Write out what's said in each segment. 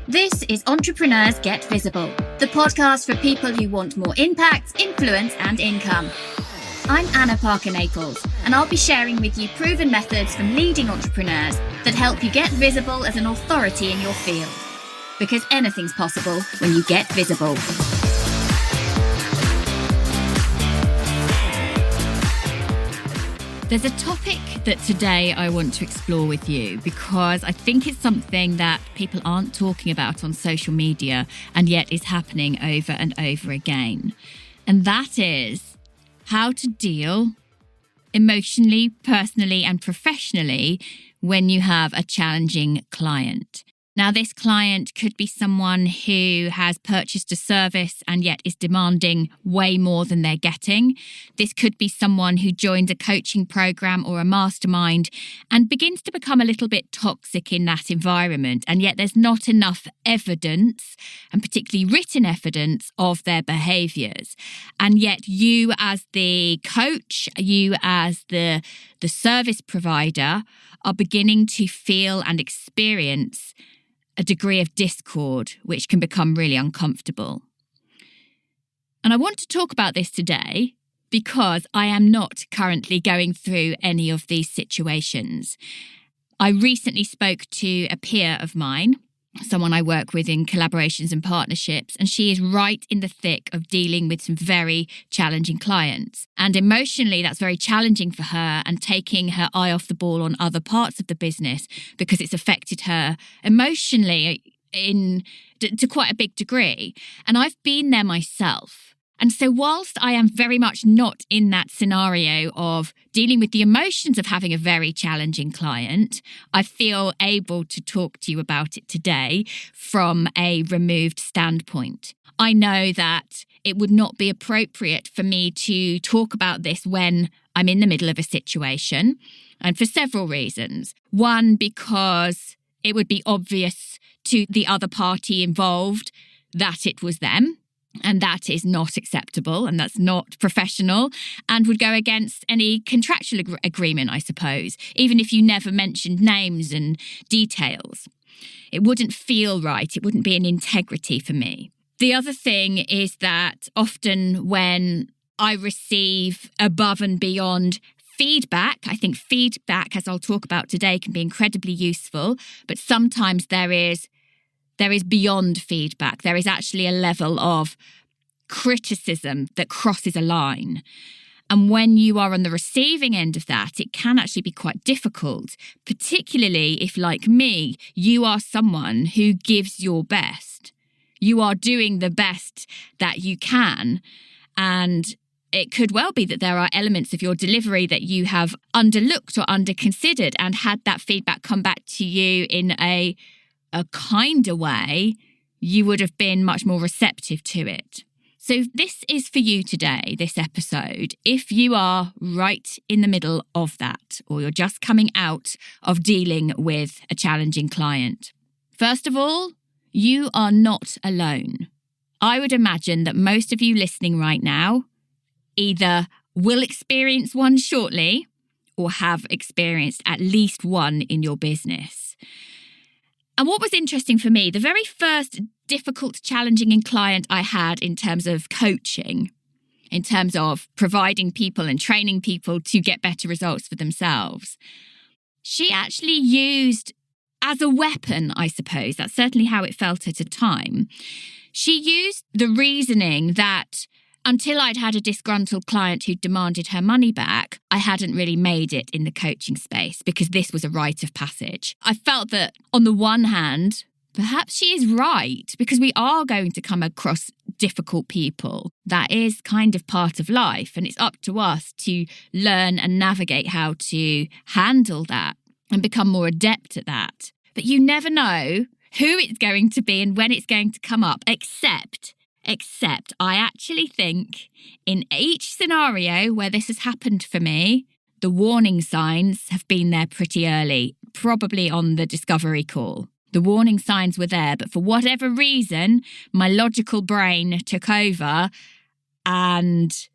This is Entrepreneurs Get Visible, the podcast for people who want more impact, influence, and income. I'm Anna Parker-Naples, and I'll be sharing with you proven methods from leading entrepreneurs that help you get visible as an authority in your field. Because anything's possible when you get visible. There's a topic that today I want to explore with you because I think it's something that people aren't talking about on social media and yet is happening over and over again. And that is how to deal emotionally, personally, and professionally when you have a challenging client. Now, this client could be someone who has purchased a service and yet is demanding way more than they're getting. This could be someone who joins a coaching program or a mastermind and begins to become a little bit toxic in that environment. And yet there's not enough evidence, and particularly written evidence, of their behaviours. And yet you as the coach, you as the service provider are beginning to feel and experience a degree of discord, which can become really uncomfortable. And I want to talk about this today because I am not currently going through any of these situations. I recently spoke to a peer of mine, someone I work with in collaborations and partnerships, and she is right in the thick of dealing with some very challenging clients. And emotionally, that's very challenging for her and taking her eye off the ball on other parts of the business because it's affected her emotionally to quite a big degree. And I've been there myself. And so whilst I am very much not in that scenario of dealing with the emotions of having a very challenging client, I feel able to talk to you about it today from a removed standpoint. I know that it would not be appropriate for me to talk about this when I'm in the middle of a situation, and for several reasons. One, because it would be obvious to the other party involved that it was them. And that is not acceptable and that's not professional and would go against any contractual agreement, I suppose, even if you never mentioned names and details. It wouldn't feel right. It wouldn't be an integrity for me. The other thing is that often when I receive above and beyond feedback, I think feedback, as I'll talk about today, can be incredibly useful, but sometimes there is beyond feedback. There is actually a level of criticism that crosses a line. And when you are on the receiving end of that, it can actually be quite difficult, particularly if, like me, you are someone who gives your best. You are doing the best that you can. And it could well be that there are elements of your delivery that you have underlooked or underconsidered, and had that feedback come back to you in a kinder way, you would have been much more receptive to it. So this is for you today, this episode, if you are right in the middle of that, or you're just coming out of dealing with a challenging client. First of all, you are not alone. I would imagine that most of you listening right now either will experience one shortly or have experienced at least one in your business. And what was interesting for me, the very first difficult, challenging client I had in terms of coaching, in terms of providing people and training people to get better results for themselves, she actually used as a weapon, I suppose, that's certainly how it felt at a time, she used the reasoning that until I'd had a disgruntled client who demanded her money back, I hadn't really made it in the coaching space because this was a rite of passage. I felt that on the one hand, perhaps she is right because we are going to come across difficult people. That is kind of part of life, and it's up to us to learn and navigate how to handle that and become more adept at that. But you never know who it's going to be and when it's going to come up, except I actually think in each scenario where this has happened for me, the warning signs have been there pretty early, probably on the discovery call. The warning signs were there, but for whatever reason, my logical brain took over and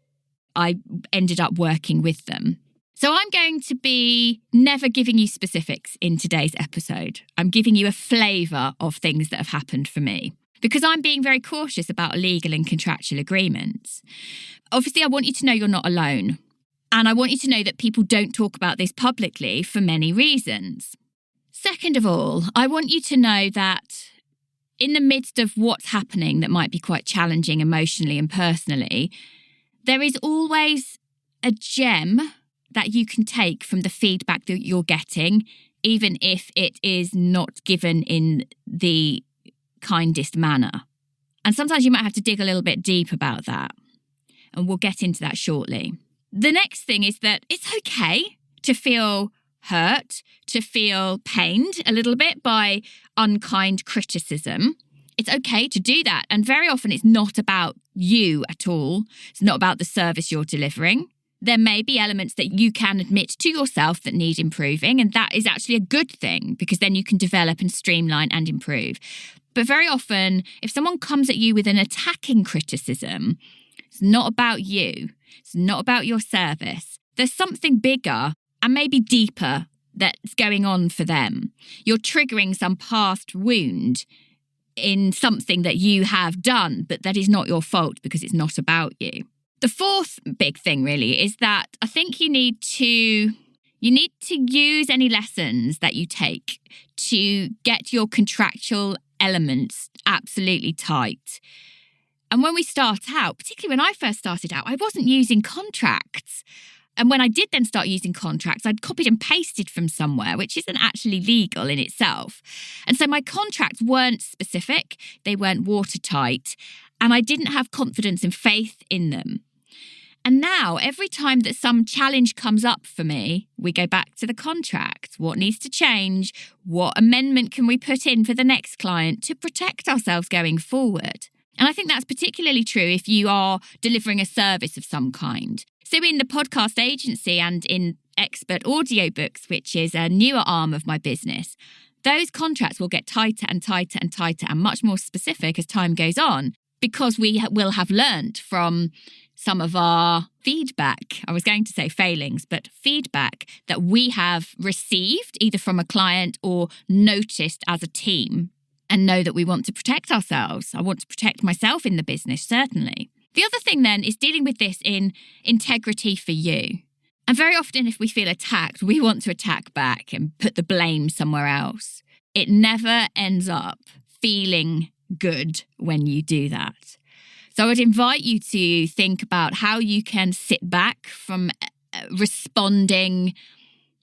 I ended up working with them. So I'm going to be never giving you specifics in today's episode. I'm giving you a flavour of things that have happened for me because I'm being very cautious about legal and contractual agreements. Obviously, I want you to know you're not alone. And I want you to know that people don't talk about this publicly for many reasons. Second of all, I want you to know that in the midst of what's happening that might be quite challenging emotionally and personally, there is always a gem that you can take from the feedback that you're getting, even if it is not given in the kindest manner. And sometimes you might have to dig a little bit deep about that. And we'll get into that shortly. The next thing is that it's okay to feel hurt, to feel pained a little bit by unkind criticism. It's okay to do that. And very often it's not about you at all. It's not about the service you're delivering. There may be elements that you can admit to yourself that need improving, and that is actually a good thing because then you can develop and streamline and improve. But very often, if someone comes at you with an attacking criticism, it's not about you. It's not about your service. There's something bigger and maybe deeper that's going on for them. You're triggering some past wound in something that you have done, but that is not your fault because it's not about you. The fourth big thing really is that I think you need to use any lessons that you take to get your contractual elements absolutely tight. And when we start out, particularly when I first started out, I wasn't using contracts. And when I did then start using contracts, I'd copied and pasted from somewhere, which isn't actually legal in itself. And so my contracts weren't specific, they weren't watertight, and I didn't have confidence and faith in them. And now, every time that some challenge comes up for me, we go back to the contract. What needs to change? What amendment can we put in for the next client to protect ourselves going forward? And I think that's particularly true if you are delivering a service of some kind. So in the podcast agency and in expert audiobooks, which is a newer arm of my business, those contracts will get tighter and tighter and tighter and much more specific as time goes on because we will have learnt from some of our feedback, I was going to say failings, but feedback that we have received either from a client or noticed as a team and know that we want to protect ourselves. I want to protect myself in the business, certainly. The other thing then is dealing with this in integrity for you. And very often if we feel attacked, we want to attack back and put the blame somewhere else. It never ends up feeling good when you do that. So I would invite you to think about how you can sit back from responding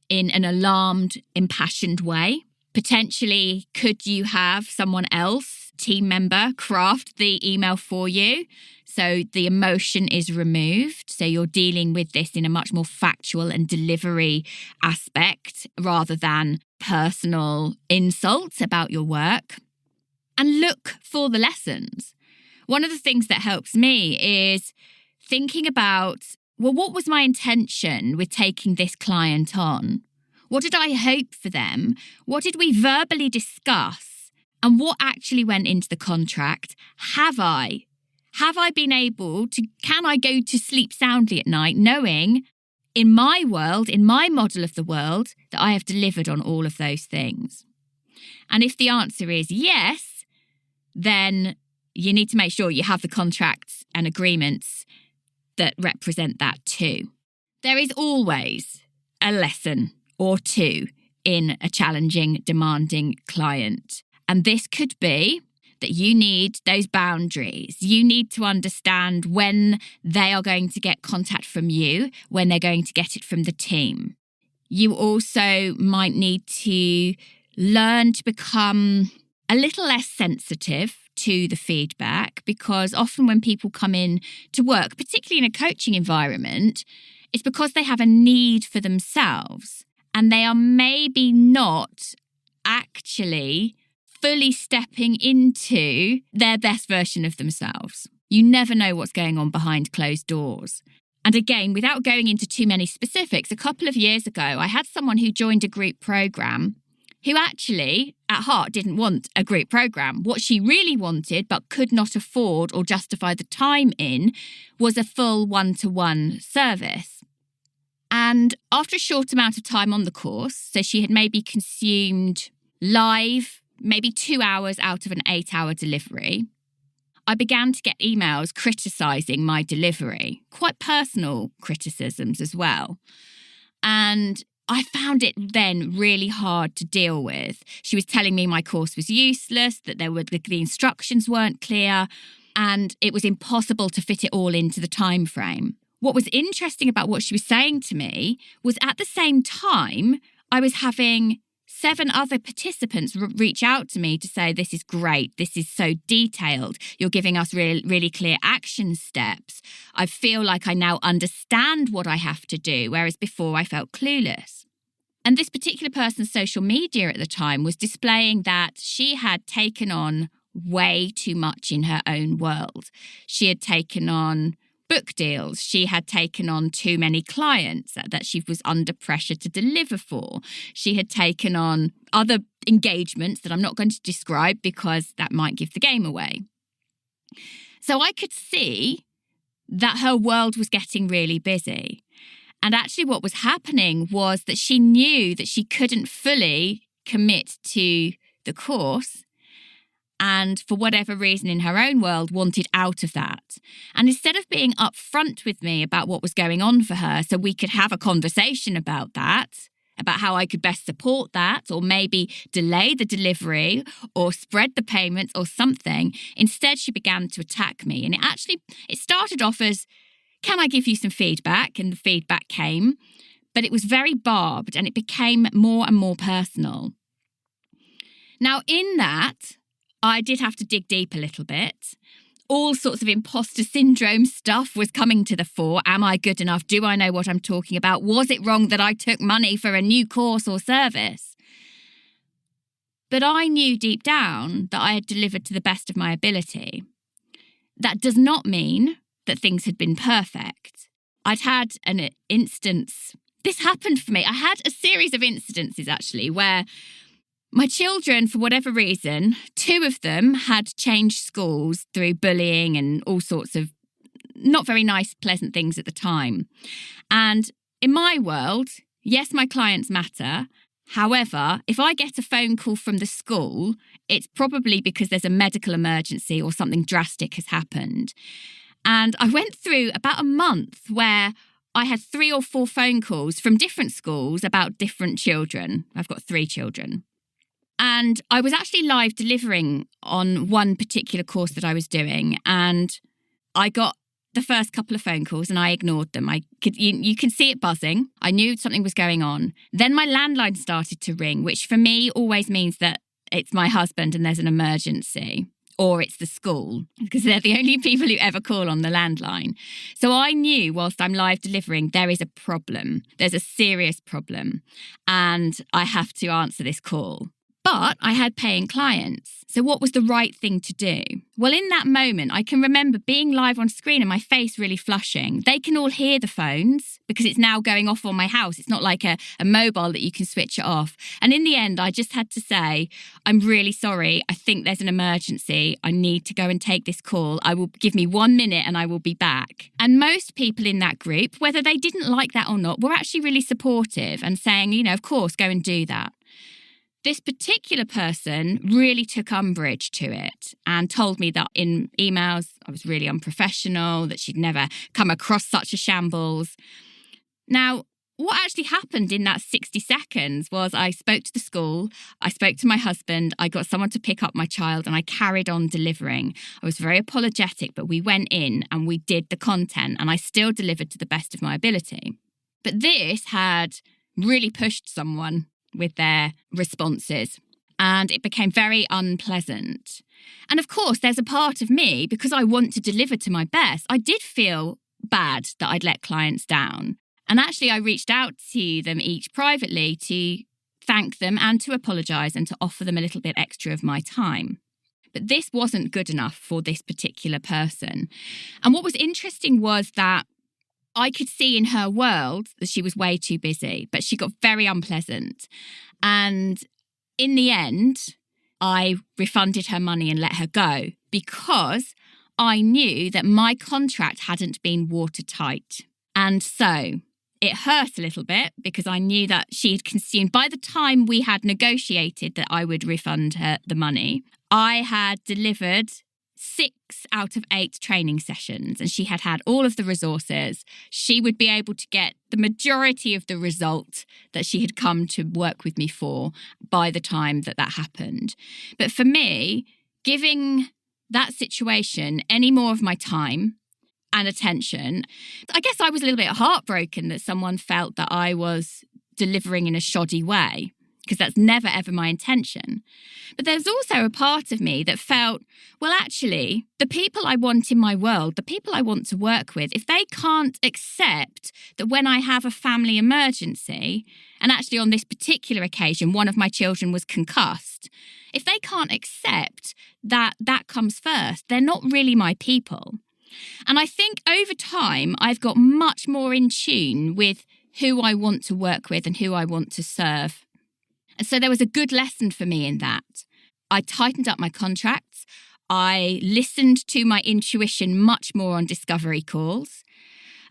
in an alarmed, impassioned way. Potentially, could you have someone else, team member, craft the email for you so the emotion is removed? So you're dealing with this in a much more factual and delivery aspect rather than personal insults about your work. And look for the lessons. One of the things that helps me is thinking about, well, what was my intention with taking this client on? What did I hope for them? What did we verbally discuss? And what actually went into the contract? Have I been able to, can I go to sleep soundly at night knowing in my world, in my model of the world, that I have delivered on all of those things? And if the answer is yes, then you need to make sure you have the contracts and agreements that represent that too. There is always a lesson or two in a challenging, demanding client. And this could be that you need those boundaries. You need to understand when they are going to get contact from you, when they're going to get it from the team. You also might need to learn to become a little less sensitive to the feedback, because often when people come in to work, particularly in a coaching environment, it's because they have a need for themselves and they are maybe not actually fully stepping into their best version of themselves. You never know what's going on behind closed doors. And again, without going into too many specifics, a couple of years ago, I had someone who joined a group program who actually, at heart, didn't want a group program. What she really wanted, but could not afford or justify the time in, was a full one-to-one service. And after a short amount of time on the course, so she had maybe consumed live, maybe 2 hours out of an 8-hour delivery, I began to get emails criticising my delivery, quite personal criticisms as well. And I found it then really hard to deal with. She was telling me my course was useless, that the instructions weren't clear, and it was impossible to fit it all into the time frame. What was interesting about what she was saying to me was at the same time, I was having 7 other participants reach out to me to say, this is great. This is so detailed. You're giving us really clear action steps. I feel like I now understand what I have to do, whereas before I felt clueless. And this particular person's social media at the time was displaying that she had taken on way too much in her own world. She had taken on book deals. She had taken on too many clients that she was under pressure to deliver for. She had taken on other engagements that I'm not going to describe because that might give the game away. So I could see that her world was getting really busy. And actually what was happening was that she knew that she couldn't fully commit to the course, and for whatever reason in her own world wanted out of that. And instead of being upfront with me about what was going on for her so we could have a conversation about that, about how I could best support that, or maybe delay the delivery or spread the payments or something, instead she began to attack me. And it started off as, can I give you some feedback? And the feedback came, but it was very barbed and it became more and more personal. Now in that, I did have to dig deep a little bit. All sorts of imposter syndrome stuff was coming to the fore. Am I good enough? Do I know what I'm talking about? Was it wrong that I took money for a new course or service? But I knew deep down that I had delivered to the best of my ability. That does not mean that things had been perfect. I'd had an instance. This happened for me. I had a series of incidences actually where my children, for whatever reason, 2 of them had changed schools through bullying and all sorts of not very nice, pleasant things at the time. And in my world, yes, my clients matter. However, if I get a phone call from the school, it's probably because there's a medical emergency or something drastic has happened. And I went through about a month where I had 3 or 4 phone calls from different schools about different children. I've got 3 children. And I was actually live delivering on one particular course that I was doing. And I got the first couple of phone calls and I ignored them. You can see it buzzing. I knew something was going on. Then my landline started to ring, which for me always means that it's my husband and there's an emergency. Or it's the school, because they're the only people who ever call on the landline. So I knew whilst I'm live delivering, there is a problem. There's a serious problem. And I have to answer this call. But I had paying clients. So what was the right thing to do? Well, in that moment, I can remember being live on screen and my face really flushing. They can all hear the phones because it's now going off on my house. It's not like a mobile that you can switch it off. And in the end, I just had to say, I'm really sorry. I think there's an emergency. I need to go and take this call. Give me 1 minute and I will be back. And most people in that group, whether they didn't like that or not, were actually really supportive and saying, of course, go and do that. This particular person really took umbrage to it and told me that in emails I was really unprofessional, that she'd never come across such a shambles. Now, what actually happened in that 60 seconds was I spoke to the school, I spoke to my husband, I got someone to pick up my child and I carried on delivering. I was very apologetic, but we went in and we did the content and I still delivered to the best of my ability. But this had really pushed someone with their responses. And it became very unpleasant. And of course, there's a part of me, because I want to deliver to my best, I did feel bad that I'd let clients down. And actually, I reached out to them each privately to thank them and to apologise and to offer them a little bit extra of my time. But this wasn't good enough for this particular person. And what was interesting was that I could see in her world that she was way too busy, but she got very unpleasant. And in the end, I refunded her money and let her go because I knew that my contract hadn't been watertight. And so It hurt a little bit because I knew that she had consumed, by the time we had negotiated that I would refund her the money, I had delivered 6 out of 8 training sessions and she had had all of the resources. She would be able to get the majority of the result that she had come to work with me for by the time that that happened. But for me, giving that situation any more of my time and attention, I guess I was a little bit heartbroken that someone felt that I was delivering in a shoddy way, because that's never ever my intention. But there's also a part of me that felt, well, actually, the people I want in my world, the people I want to work with, if they can't accept that when I have a family emergency, and actually on this particular occasion, one of my children was concussed, if they can't accept that that comes first, they're not really my people. And I think over time, I've got much more in tune with who I want to work with and who I want to serve. And so there was a good lesson for me in that. I tightened up my contracts. I listened to my intuition much more on discovery calls.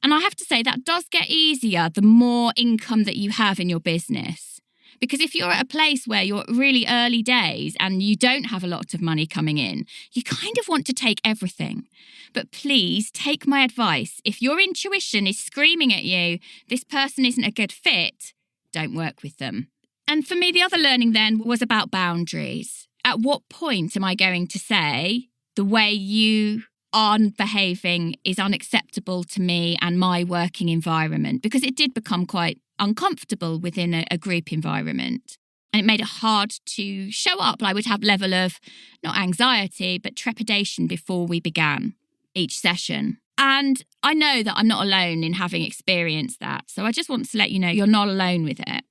And I have to say that does get easier the more income that you have in your business. Because if you're at a place where you're really early days and you don't have a lot of money coming in, you kind of want to take everything. But please take my advice. If your intuition is screaming at you, this person isn't a good fit, don't work with them. And for me, the other learning then was about boundaries. At what point am I going to say the way you are behaving is unacceptable to me and my working environment? Because it did become quite uncomfortable within a group environment. And it made it hard to show up. I would have level of, not anxiety, but trepidation before we began each session. And I know that I'm not alone in having experienced that. So I just want to let you know you're not alone with it.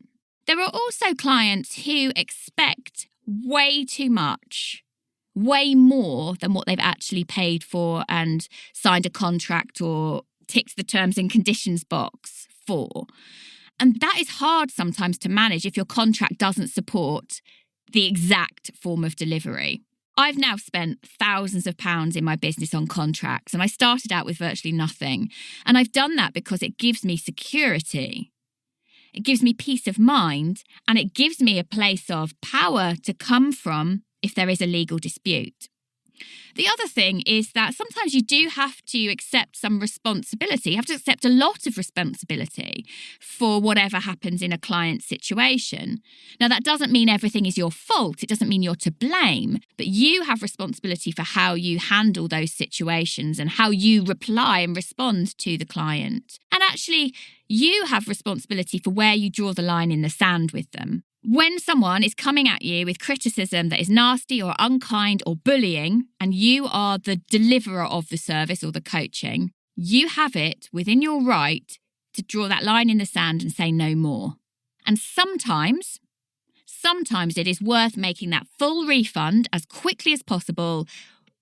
There are also clients who expect way too much, way more than what they've actually paid for and signed a contract or ticked the terms and conditions box for. And that is hard sometimes to manage if your contract doesn't support the exact form of delivery. I've now spent thousands of pounds in my business on contracts, and I started out with virtually nothing. And I've done that because it gives me security. It gives me peace of mind, and it gives me a place of power to come from if there is a legal dispute. The other thing is that sometimes you do have to accept some responsibility. You have to accept a lot of responsibility for whatever happens in a client's situation. Now, that doesn't mean everything is your fault. It doesn't mean you're to blame, but you have responsibility for how you handle those situations and how you reply and respond to the client. And actually, you have responsibility for where you draw the line in the sand with them. When someone is coming at you with criticism that is nasty or unkind or bullying, and you are the deliverer of the service or the coaching, you have it within your right to draw that line in the sand and say no more. And sometimes it is worth making that full refund as quickly as possible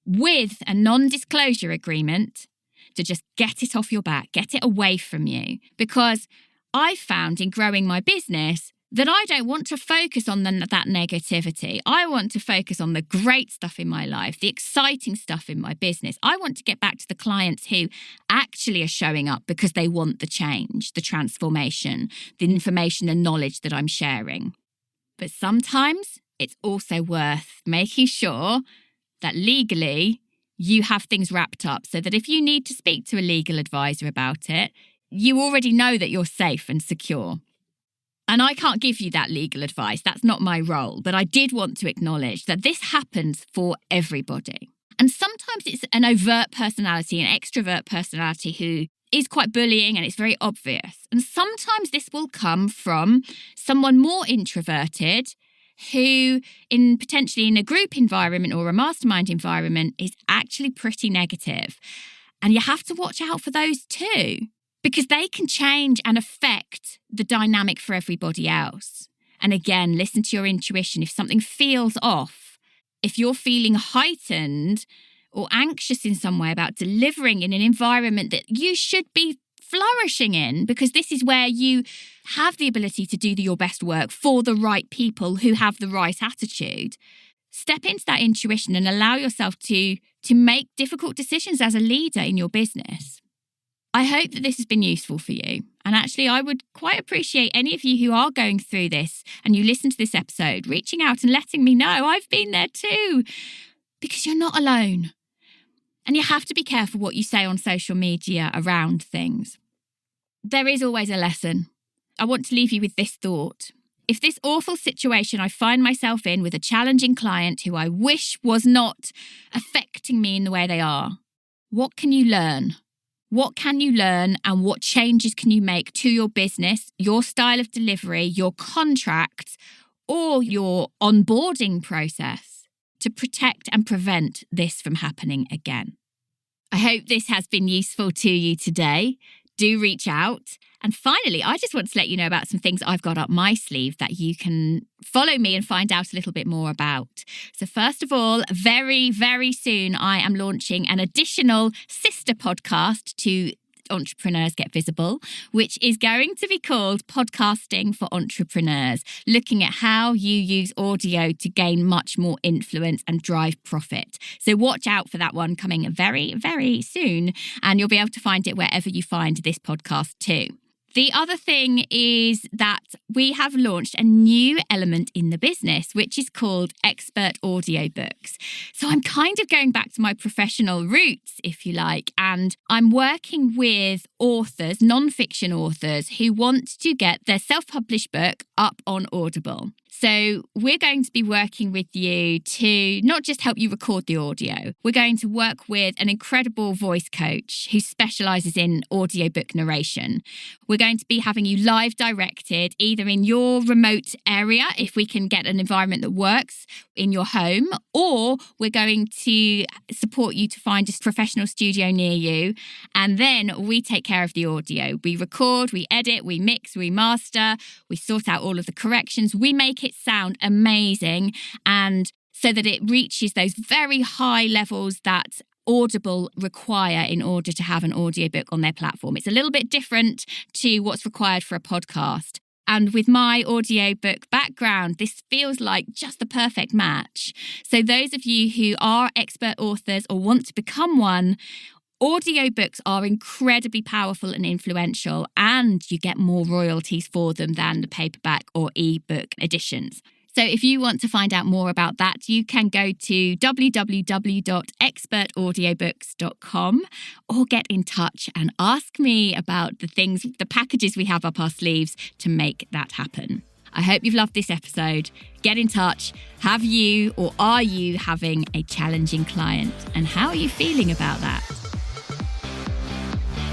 with a non-disclosure agreement to just get it off your back, get it away from you. Because I found in growing my business that I don't want to focus on that negativity. I want to focus on the great stuff in my life, the exciting stuff in my business. I want to get back to the clients who actually are showing up because they want the change, the transformation, the information and knowledge that I'm sharing. But sometimes it's also worth making sure that legally you have things wrapped up so that if you need to speak to a legal advisor about it, you already know that you're safe and secure. And I can't give you that legal advice. That's not my role. But I did want to acknowledge that this happens for everybody. And sometimes it's an overt personality, an extrovert personality who is quite bullying and it's very obvious. And sometimes this will come from someone more introverted who potentially in a group environment or a mastermind environment is actually pretty negative. And you have to watch out for those too, because they can change and affect the dynamic for everybody else. And again, listen to your intuition. If something feels off, if you're feeling heightened or anxious in some way about delivering in an environment that you should be flourishing in, because this is where you have the ability to do your best work for the right people who have the right attitude, step into that intuition and allow yourself to make difficult decisions as a leader in your business. I hope that this has been useful for you. And actually, I would quite appreciate any of you who are going through this and you listen to this episode, reaching out and letting me know I've been there too, because you're not alone. And you have to be careful what you say on social media around things. There is always a lesson. I want to leave you with this thought. If this awful situation I find myself in with a challenging client who I wish was not affecting me in the way they are, what can you learn? What can you learn and what changes can you make to your business, your style of delivery, your contracts, or your onboarding process to protect and prevent this from happening again? I hope this has been useful to you today. Do reach out. And finally, I just want to let you know about some things I've got up my sleeve that you can follow me and find out a little bit more about. So first of all, very, very soon, I am launching an additional sister podcast to Entrepreneurs Get Visible, which is going to be called Podcasting for Entrepreneurs, looking at how you use audio to gain much more influence and drive profit. So watch out for that one coming very, very soon, and you'll be able to find it wherever you find this podcast too. The other thing is that we have launched a new element in the business, which is called expert audiobooks. So I'm kind of going back to my professional roots, if you like, and I'm working with authors, non-fiction authors, who want to get their self-published book up on Audible. So we're going to be working with you to not just help you record the audio. We're going to work with an incredible voice coach who specialises in audiobook narration. We're going to be having you live directed either in your remote area, if we can get an environment that works in your home, or we're going to support you to find a professional studio near you. And then we take care of the audio. We record, we edit, we mix, we master, we sort out all of the corrections. We make it sound amazing, and so that it reaches those very high levels that Audible require in order to have an audiobook on their platform. It's a little bit different to what's required for a podcast. And with my audiobook background, this feels like just the perfect match. So those of you who are expert authors or want to become one, audiobooks are incredibly powerful and influential, and you get more royalties for them than the paperback or ebook editions. So if you want to find out more about that, you can go to www.expertaudiobooks.com or get in touch and ask me about the packages we have up our sleeves to make that happen. I hope you've loved this episode. Get in touch. Have you or are you having a challenging client? And how are you feeling about that?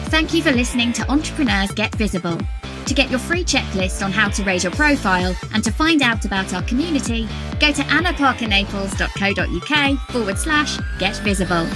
Thank you for listening to Entrepreneurs Get Visible. To get your free checklist on how to raise your profile and to find out about our community, go to annaparkernaples.co.uk/get visible.